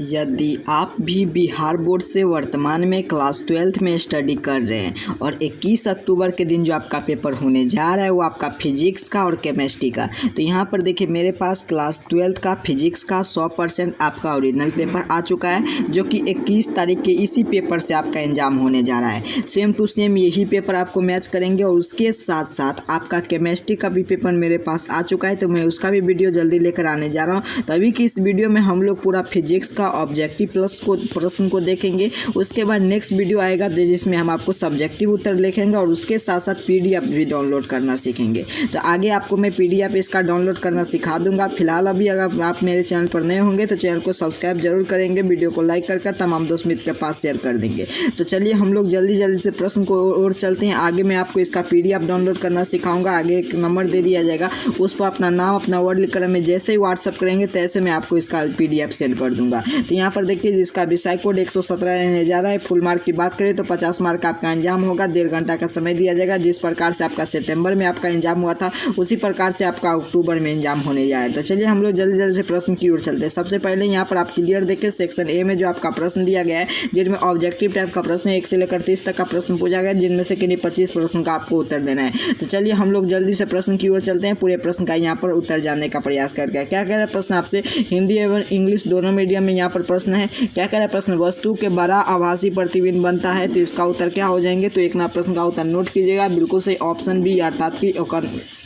यदि आप भी बिहार बोर्ड से वर्तमान में क्लास 12th में स्टडी कर रहे हैं और 21 अक्टूबर के दिन जो आपका पेपर होने जा रहा है वो आपका फिजिक्स का और केमिस्ट्री का, तो यहाँ पर देखिए मेरे पास क्लास 12th का फिजिक्स का 100% आपका ओरिजिनल पेपर आ चुका है, जो कि 21 तारीख के इसी पेपर से आपका एग्जाम होने जा रहा है। सेम टू सेम यही पेपर आपको मैच करेंगे और उसके साथ साथ आपका केमिस्ट्री का भी पेपर मेरे पास आ चुका है, तो मैं उसका भी वीडियो जल्दी लेकर आने जा रहा हूँ। तो अभी की इस वीडियो में हम लोग पूरा फिजिक्स का ऑब्जेक्टिव प्लस को प्रश्न को देखेंगे। उसके बाद नेक्स्ट वीडियो आएगा जिसमें हम आपको सब्जेक्टिव उत्तर लिखेंगे और उसके साथ साथ पीडीएफ भी डाउनलोड करना सीखेंगे। तो आगे आपको मैं पीडीएफ इसका डाउनलोड करना सिखा दूंगा। फिलहाल अभी अगर आप मेरे चैनल पर नए होंगे तो चैनल को सब्सक्राइब जरूर करेंगे, वीडियो को लाइक कर तमाम दोस्त मित्र के पास शेयर कर देंगे। तो चलिए हम लोग जल्दी से प्रश्न को और चलते हैं आगे। मैं आपको इसका पीडीएफ डाउनलोड करना सिखाऊंगा। आगे एक नंबर दे दिया जाएगा, उस पर अपना नाम अपना वर्ड लिखकर हमें जैसे ही व्हाट्सअप करेंगे तैसे मैं आपको इसका पीडीएफ सेंड कर दूंगा। तो यहाँ पर देखिए जिसका विषय कोड 117 रहने जा रहा है। फुल मार्क की बात करें तो 50 मार्क का आपका एग्जाम होगा। 1.5 घंटा का समय दिया जाएगा। जिस प्रकार से आपका सितंबर में आपका एग्जाम हुआ था उसी प्रकार से आपका अक्टूबर में एग्जाम होने जा रहा है। तो चलिए हम लोग जल्दी से प्रश्न की ओर चलते हैं। सबसे पहले यहाँ पर आप क्लियर देखिए सेक्शन ए में जो आपका प्रश्न दिया गया है, जिनमें ऑब्जेक्टिव टाइप का प्रश्न 1 से लेकर 30 तक का प्रश्न पूछा गया, जिनमें से किन्हीं 25 प्रश्न का आपको उत्तर देना है। तो चलिए हम लोग जल्दी से प्रश्न की ओर चलते हैं, पूरे प्रश्न का यहाँ पर उत्तर जानने का प्रयास करके। क्या कह रहा है प्रश्न आपसे? हिंदी एवं इंग्लिश दोनों मीडियम में यहाँ पर प्रश्न है। क्या कह रहा है प्रश्न? वस्तु के बड़ा आभासी प्रतिबिंब बनता है, तो इसका उत्तर क्या हो जाएंगे? तो एक ना प्रश्न का उत्तर नोट कीजिएगा, बिल्कुल सही ऑप्शन बी अर्थात की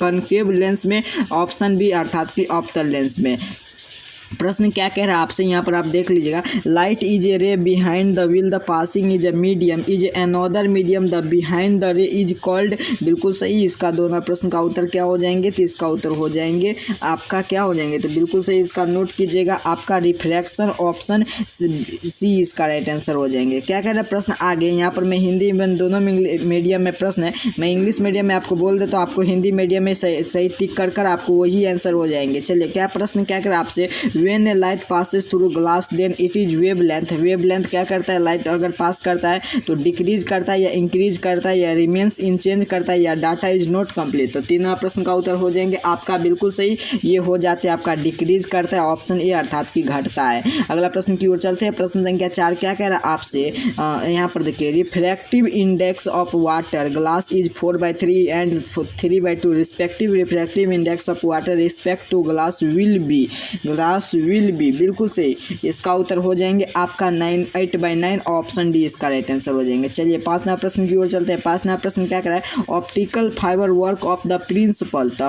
कनकेव लेंस में, ऑप्शन बी अर्थात की ऑप्टल लेंस में। प्रश्न क्या कह रहा है आपसे यहाँ पर आप देख लीजिएगा। लाइट इज ए रे behind the wheel, the passing is a medium, is another medium, the behind the रे इज कॉल्ड। बिल्कुल सही। इसका दोनों प्रश्न का उत्तर क्या हो जाएंगे? तो इसका उत्तर हो जाएंगे आपका क्या हो जाएंगे? तो बिल्कुल सही इसका नोट कीजिएगा, आपका रिफ्रैक्शन, ऑप्शन सी इसका राइट आंसर हो जाएंगे। क्या कह रहा है प्रश्न आगे? यहाँ पर मैं हिंदी में दोनों मीडियम में प्रश्न है, मैं इंग्लिश मीडियम में आपको बोल देता हूँ, आपको हिंदी मीडियम में सही टिक कर आपको वही आंसर हो जाएंगे। चलिए क्या प्रश्न क्या कह रहा है आपसे? When a light passes through glass then it is wavelength। wavelength क्या करता है? लाइट अगर पास करता है तो डिक्रीज करता है या इंक्रीज करता है या रिमेन्स इन चेंज करता है या डाटा इज नॉट कंप्लीट। तो तीनों प्रश्न का उत्तर हो जाएंगे आपका बिल्कुल सही, ये हो जाते हैं आपका डिक्रीज करता है, ऑप्शन ए अर्थात की घटता है। अगला प्रश्न की ओर चलते हैं। प्रश्न संख्या 4 क्या कह रहा है आपसे? यहाँ पर देखिए refractive index of water glass is 4/3 and 3/2 respective refractive index of water respect to glass will be. बिल्कुल सही। इसका उत्तर हो जाएंगे आपका 8/9, ऑप्शन डी इसका राइट आंसर हो जाएंगे। चलिए 5वां प्रश्न की ओर चलते हैं। 5वां प्रश्न क्या कर रहा है? Optical fibre work of the principle. तो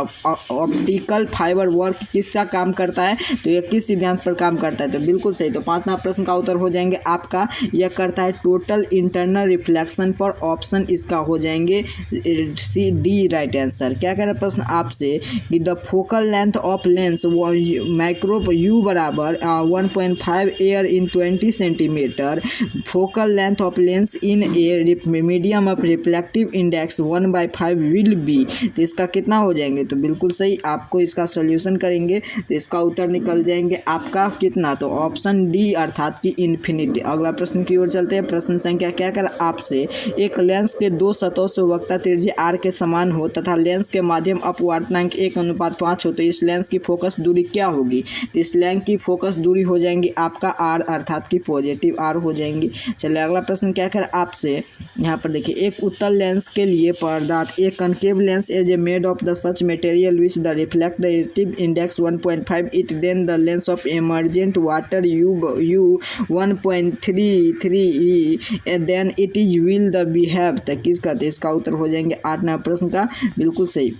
ऑप्टिकल फाइबर वर्क किसका काम करता है? तो यह किस सिद्धांत पर काम करता है? तो बिल्कुल सही। तो 5वां प्रश्न का उत्तर हो जाएंगे आपका यह करता है टोटल इंटरनल रिफ्लेक्शन पर, ऑप्शन इसका हो जाएंगे सी डी राइट आंसर। क्या कह रहा है प्रश्न आपसे कि the focal length of lens micro you बराबर 1.5 air in 20 centimetre, focal length of lens in a medium of reflective index 1/5 will be. तो इसका कितना हो जाएंगे? तो बिल्कुल सही। आपको इसका सोल्यूशन करेंगे तो इसका उत्तर निकल जाएंगे आपका कितना? तो ऑप्शन डी अर्थात की इन्फिनिटी। अगला प्रश्न की ओर चलते हैं। प्रश्न संख्या क्या कर आपसे? एक लेंस के दो सतहों से वक्ता त्रिज्या आर के समान हो तथा लेंस के माध्यम अपवर्तनांक 1:5 हो, तो इस लेंस की फोकस दूरी क्या होगी? तो इस लेंस की फोकस दूरी हो जाएंगी आपका आर अर्थात की पॉजिटिव आर हो जाएंगी। चलिए अगला प्रश्न क्या कर आपसे? यहाँ पर देखिए एक उत्तल लेंस के लिए पदार्थ एक concave lens as a made of the such material which the reflect the relative index 1.5 it then the lens of emergent water you 1.33 then it is will the behave. तो किसका? तो इसका उत्तर हो जाएंगे 8वां प्रश्न का बिल्कुल सही।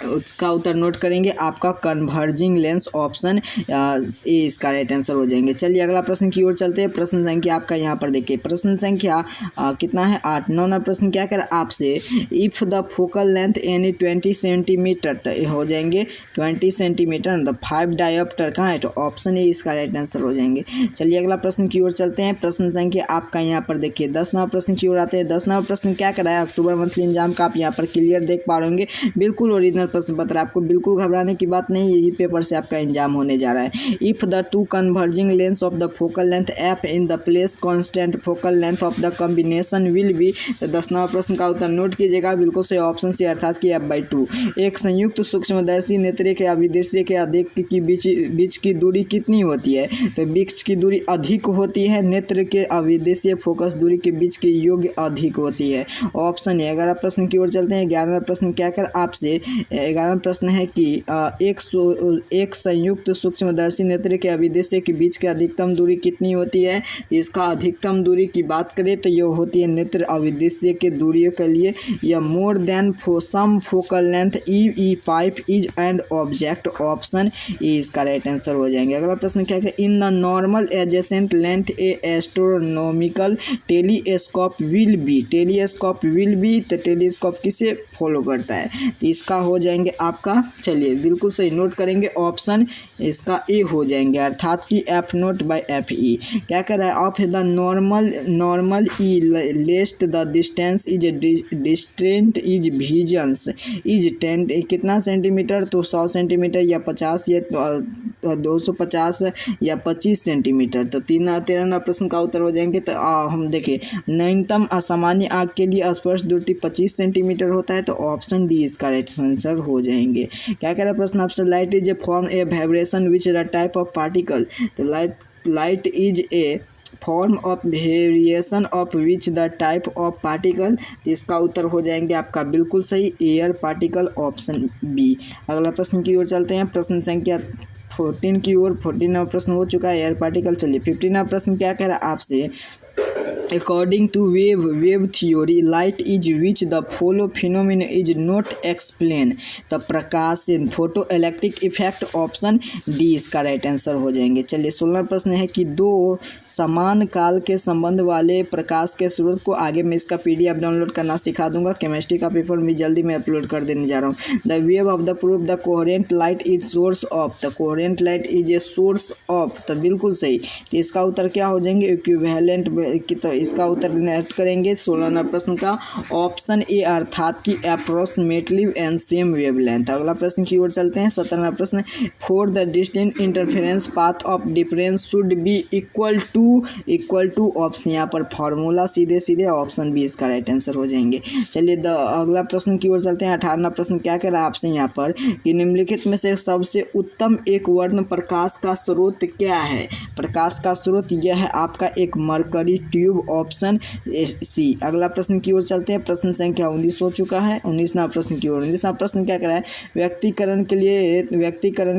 उसका उत्तर नोट करेंगे आपका कन्वर्जिंग लेंस, ऑप्शन ए इसका राइट आंसर हो जाएंगे। चलिए अगला प्रश्न की ओर चलते हैं। प्रश्न संख्या आपका यहाँ पर देखिए प्रश्न संख्या कितना है? 8। 9वां प्रश्न क्या कर आपसे? If the focal length any 20 centimetre, तो हो जाएंगे 20 सेंटीमीटर। द 5 डायोप्टर कहाँ है? तो ऑप्शन ए इसका राइट आंसर हो जाएंगे। चलिए अगला प्रश्न की ओर चलते हैं। प्रश्न संख्या आपका यहाँ पर देखिए 10वां प्रश्न की ओर आते हैं। 10वां प्रश्न क्या कर रहा है? अक्टूबर मंथली एग्जाम का आप यहाँ पर क्लियर देख पा रहे होंगे, बिल्कुल ओरिजिनल प्रश्न पत्र। आपको बिल्कुल घबराने की बात नहीं, यही पेपर से आपका एग्जाम होने जा रहा है। If the two converging length of the focal length F in the place constant focal length of the combination will be. तो 10वां प्रश्न का उत्तर नोट कीजिएगा, बिल्कुल से ऑप्शन सी अर्थात कि f/2। एक संयुक्त सूक्ष्मदर्शी नेत्र के अभिदृश्य के अधिक की बीच की दूरी कितनी होती है? तो बीच की दूरी अधिक होती है, नेत्र के अभिदृश्य फोकस दूरी के बीच की योग अधिक होती है। ऑप्शन है। 11 प्रश्न की ओर चलते हैं। 11वां प्रश्न क्या कर आपसे 11वां प्रश्न है कि एक संयुक्त सूक्ष्मदर्शी नेत्र के अभिदृश्य के बीच की अधिकतम दूरी कितनी होती है? इसका अधिकतम दूरी की बात करें तो यह होती है नेत्र अभिदृश्य के दूरियों के लिए यह more than some focal length E pipe is and object. Option E इसका राइट आंसर हो जाएंगे। अगला प्रश्न क्या है? In the normal adjacent length a astronomical telescope will be. Telescope will be, तो टेलीस्कोप किसे फॉलो करता है? तो इसका हो जाएंगे आपका, चलिए बिल्कुल सही नोट करेंगे, ऑप्शन इसका ए हो जाएंगे अर्थात कि F0/FE। क्या कर रहा है? Of the normal eye least the distance is distant is visions is 10 कितना सेंटीमीटर? तो 100 सेंटीमीटर या 50 या 250 या 25 सेंटीमीटर। तो 13वां प्रश्न का उत्तर हो जाएंगे। तो हम देखें न्यूनतम असामान्य आँख के लिए स्पर्श दूरी 25 सेंटीमीटर होता है, तो ऑप्शन डी इसका राइट आंसर हो जाएंगे। क्या कह रहा है प्रश्न आपसे? Light is a form a vibration which the type of particle. तो light is a form of variation of which the type of particle. तो इसका उत्तर हो जाएंगे आपका बिल्कुल सही एयर पार्टिकल, ऑप्शन बी। अगला प्रश्न की ओर चलते हैं। प्रश्न संख्या 14 की ओर। 14वां प्रश्न हो चुका है एयर पार्टिकल। चलिए 15वां प्रश्न क्या कह रहा है आपसे? According to wave theory, light is which the follow phenomenon is not explained। तो प्रकाश photo electric effect, option D इसका राइट आंसर हो जाएंगे। चलिए 16वां प्रश्न है कि दो समान काल के संबंध वाले प्रकाश के स्रोत को, आगे मैं इसका PDF डाउनलोड करना सिखा दूंगा, केमिस्ट्री का पेपर में जल्दी मैं अपलोड कर देने जा रहा हूँ। The wave of the proof the coherent light is source of. The coherent light is a source of, तो बिल्कुल सही। तो इसका उत्तर क्या हो जाएंगे? इक्विवेलेंट की, तो इसका उत्तर नोट करेंगे 16वां प्रश्न का, ऑप्शन ए अर्थात कि अप्रोक्सीमेटली एंड सेम वेवलेंथ। अगला प्रश्न की ओर चलते हैं। 17वां प्रश्न, for the distance interference path of difference should be equal to option, यहाँ पर फॉर्मूला सीधे ऑप्शन बी इसका राइट आंसर हो जाएंगे। चलिए अगला प्रश्न की ओर चलते हैं। 18वां प्रश्न क्या कह रहा है आपसे यहाँ पर कि निम्नलिखित में से सबसे उत्तम एक वर्ण प्रकाश का स्रोत क्या है? प्रकाश का स्रोत यह है आपका एक मरकरी ट्यूब, ऑप्शन सी। अगला प्रश्न की ओर चलते हैं। प्रश्न संख्या 19 हो चुका है। 19वां प्रश्न की ओर। 19वां प्रश्न क्या कर रहा है? व्यक्तिकरण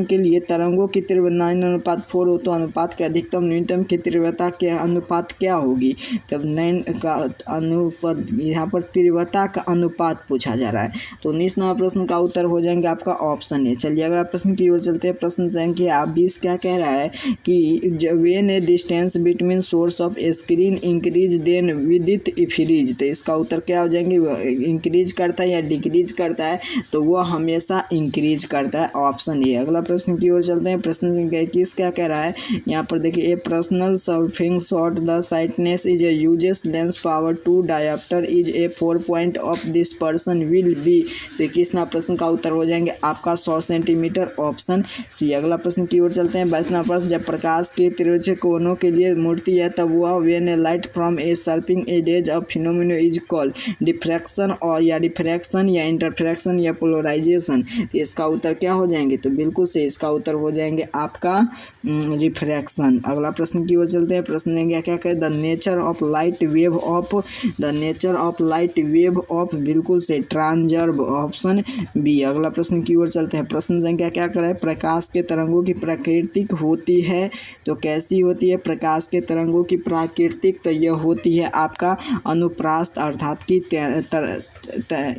के लिए तरंगों की तीव्रता 9:4 हो तो अनुपात के अधिकतम न्यूनतम की तीव्रता के अनुपात क्या होगी? तब 9 का अनुपात, यहाँ पर तीव्रता का अनुपात पूछा जा रहा है। तो 19वां प्रश्न का उत्तर हो जाएंगे आपका ऑप्शन ए। चलिए अगला प्रश्न की ओर चलते हैं। प्रश्न संख्या 20 क्या कह रहा है कि when a distance between source of screen increase then width fringe. तो इसका उत्तर क्या हो जाएंगे? इंक्रीज करता है या डिक्रीज करता है? तो वह हमेशा इंक्रीज करता है, ऑप्शन ए। अगला प्रश्न की ओर चलते हैं। प्रश्न संख्या 21 क्या कह रहा है? यहाँ पर देखिए a personal surfing shot the sightness is a uses lens power two dioptre is a 4 point of this person will be. तो 21वां प्रश्न का उत्तर हो जाएंगे आपका 100 सेंटीमीटर, ऑप्शन सी। अगला प्रश्न की ओर चलते हैं। 22वां प्रश्न, जब प्रकाश के तिरछे कोनों के लिए मूर्ति है तब वह when a light from a surfing edge of phenomena is called diffraction और या रिफ्रैक्शन या इंटरफ्रैक्शन या पोलराइजेशन। तो इसका उत्तर क्या हो जाएंगे? तो बिल्कुल से इसका उत्तर हो जाएंगे आपका रिफ्रैक्शन। अगला प्रश्न की ओर चलते हैं। प्रश्न क्या कहे? The nature of light wave of बिल्कुल से ट्रांसवर्स, ऑप्शन बी। अगला प्रश्न की ओर चलते हैं। प्रश्न संख्या क्या कर रहा है? प्रकाश के तरंगों की प्राकृतिक होती है तो कैसी होती है? प्रकाश के तरंगों की प्राकृतिक, तो यह होती है आपका अनुप्रास्त अर्थात कि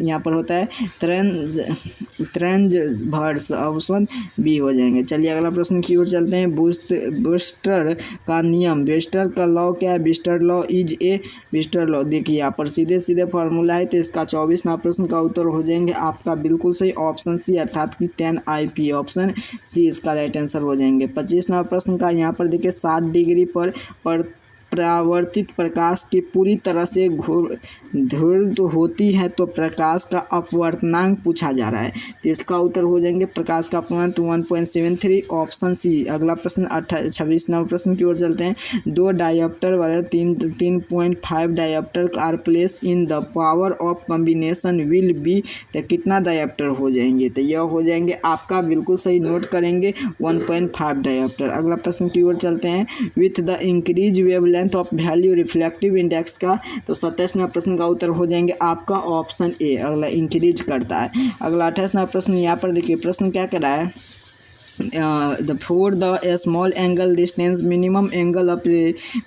यहाँ पर होता है ट्रांसवर्स, ऑप्शन बी हो जाएंगे। चलिए अगला प्रश्न की ओर चलते हैं। ब्यूस्टर का नियम, ब्यूस्टर का लॉ क्या है? Booster law is a booster law, देखिए यहाँ पर सीधे फार्मूला है। तो इसका 24वां प्रश्न का उत्तर हो जाएंगे आपका बिल्कुल सही, ऑप्शन सी अर्थात कि 10 IP, ऑप्शन सी इसका राइट आंसर हो जाएंगे। 25वां प्रश्न का यहाँ पर देखिए 60 डिग्री पर परावर्तित प्रकाश की पूरी तरह से ध्रुव होती है तो प्रकाश का अपवर्तनांक पूछा जा रहा है। तो इसका उत्तर हो जाएंगे प्रकाश का अपवर्तनांक 1.73 ऑप्शन सी। अगला प्रश्न 26वां प्रश्न की ओर चलते हैं। 2 डायोप्टर वाले 3.5 dioptre are place in the power of combination will be. तो कितना डायोप्टर हो जाएंगे? तो यह हो जाएंगे आपका, बिल्कुल सही नोट करेंगे, 1.5 डायोप्टर। अगला प्रश्न की ओर चलते हैं। With the increase wavelength of value reflective index का। तो 27वां प्रश्न का उत्तर हो जाएंगे आपका ऑप्शन ए, अगला इंक्रीज करता है। अगला 28वां प्रश्न यहाँ पर देखिए, प्रश्न क्या कर रहा है। for the small angle distance minimum angle of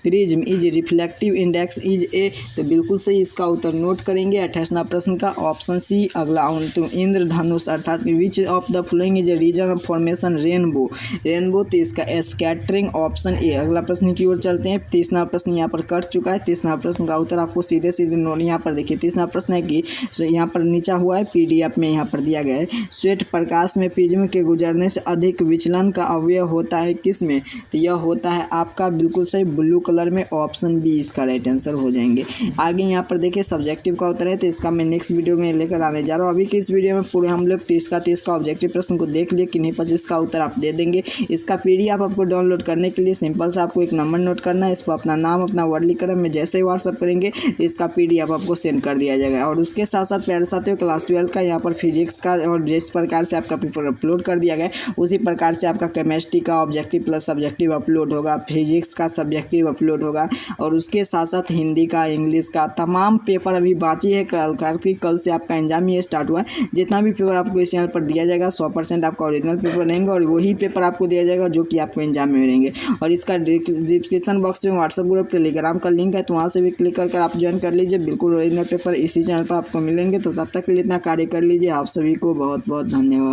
prism is reflective index is a। तो बिल्कुल सही इसका उत्तर नोट करेंगे 28वां प्रश्न का ऑप्शन सी। अगला इंद्रधनुष अर्थात which of the following is reason of formation rainbow. तो इसका स्कैटरिंग ऑप्शन ए। अगला प्रश्न की ओर चलते हैं। 30वां प्रश्न यहाँ पर कट चुका है। 30वां प्रश्न का उत्तर आपको सीधे नोट यहाँ पर देखिए। 30वां प्रश्न है कि यहाँ पर नीचा हुआ है, PDF में यहाँ पर दिया गया है। श्वेत प्रकाश में प्रिज्म के गुजरने से अधिक विचलन का अवयव होता है किसमें? तो यह होता है आपका, बिल्कुल सही, ब्लू कलर में, ऑप्शन बी इसका राइट आंसर हो जाएंगे। आगे यहाँ पर देखिए सब्जेक्टिव का उत्तर है, तो इसका मैं नेक्स्ट वीडियो में लेकर आने जा रहा हूँ। अभी की इस वीडियो में पूरे हम लोग 30 का ऑब्जेक्टिव प्रश्न को देख लिए, किन्हीं 25 का उत्तर आप दे देंगे। इसका PDF आपको डाउनलोड करने के लिए सिंपल से आपको एक नंबर नोट करना है, इस पर अपना नाम अपना वर्ड लिख कर में जैसे ही व्हाट्सअप करेंगे इसका PDF आपको सेंड कर दिया जाएगा। और उसके साथ साथ प्यारे साथियों क्लास 12 का यहाँ पर फिजिक्स का और जिस प्रकार से आपका पेपर अपलोड कर दिया गया उसी प्रकार से आपका केमिस्ट्री का ऑब्जेक्टिव प्लस सब्जेक्टिव अपलोड होगा, फिजिक्स का सब्जेक्टिव अपलोड होगा, और उसके साथ साथ हिंदी का, इंग्लिश का तमाम पेपर अभी बाकी है। कल से आपका एग्जाम ये स्टार्ट हुआ है। जितना भी पेपर आपको इस चैनल पर दिया जाएगा 100% आपका ओरिजिनल पेपर रहेंगे और वही पेपर आपको दिया जाएगा जो कि आपको एग्जाम में रहेंगे। और इसका डिस्क्रिप्शन बॉक्स में व्हाट्सएप ग्रुप टेलीग्राम का लिंक है, तो वहाँ से भी क्लिक कर आप ज्वाइन कर लीजिए। बिल्कुल ओरिजिनल पेपर इसी चैनल पर आपको मिलेंगे। तो तब तक के लिए इतना कार्य कर लीजिए। आप सभी को बहुत बहुत धन्यवाद।